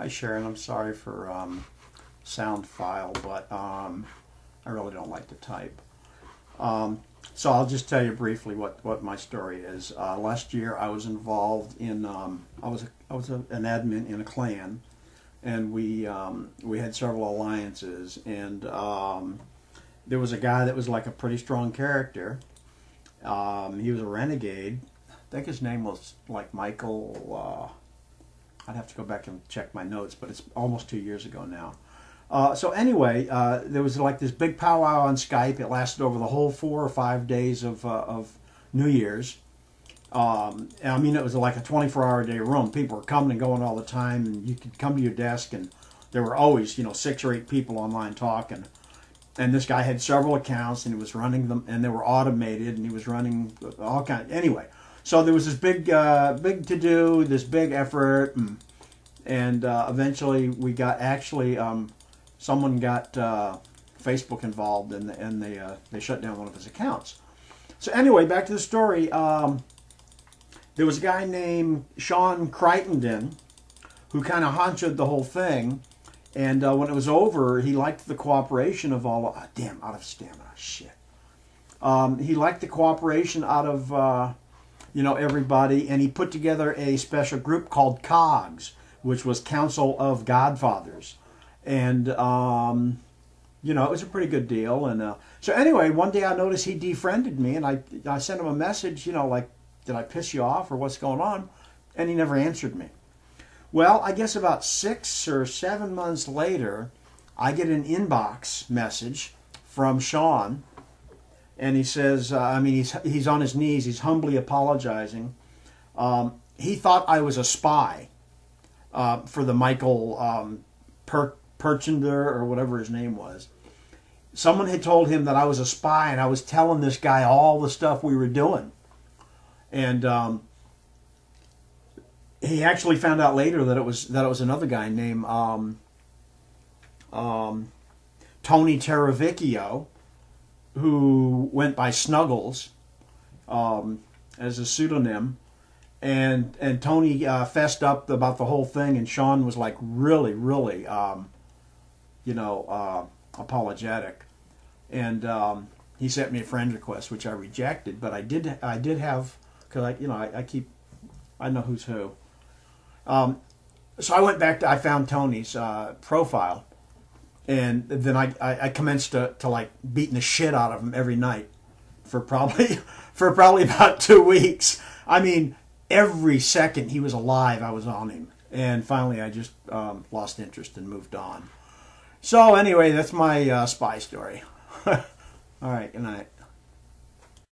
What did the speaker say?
Hi Sharon, I'm sorry for sound file, but I really don't like to type. So I'll just tell you briefly what my story is. Last year I was involved in I was an admin in a clan, and we had several alliances, and there was a guy that was like a pretty strong character. He was a renegade. I think his name was like Michael. I'd have to go back and check my notes, but it's almost 2 years ago now. So anyway, there was like this big powwow on Skype. It lasted over the whole 4 or 5 days of New Year's. And I mean, it was like a 24-hour-a-day room. People were coming and going all the time, and you could come to your desk, and there were always, 6 or 8 people online talking. And this guy had several accounts, and he was running them, and they were automated, and he was running all kinds. Anyway, so there was this big to-do, this big effort, and eventually we got someone got Facebook involved, and they shut down one of his accounts. So anyway, back to the story. There was a guy named Sean Crittenden who kind of honchoed the whole thing. And when it was over, he liked the cooperation of all... damn, out of stamina. Shit. He liked the cooperation out of, everybody. And he put together a special group called COGS, which was Council of Godfathers. And, it was a pretty good deal. And so anyway, one day I noticed he defriended me. And I sent him a message, like, did I piss you off or what's going on? And he never answered me. Well, I guess about 6 or 7 months later, I get an inbox message from Sean, and he says, he's on his knees, he's humbly apologizing. He thought I was a spy for the Michael Perchender, or whatever his name was. Someone had told him that I was a spy, and I was telling this guy all the stuff we were doing. And he actually found out later that it was another guy named Tony Terravicchio, who went by Snuggles as a pseudonym, and Tony fessed up about the whole thing, and Sean was like really apologetic, and he sent me a friend request, which I rejected, but I did have, because I know who's who. So I went back I found Tony's profile, and then I commenced to like beating the shit out of him every night for probably about 2 weeks. I mean, every second he was alive, I was on him, and finally I just lost interest and moved on. So anyway, that's my spy story. All right, good night.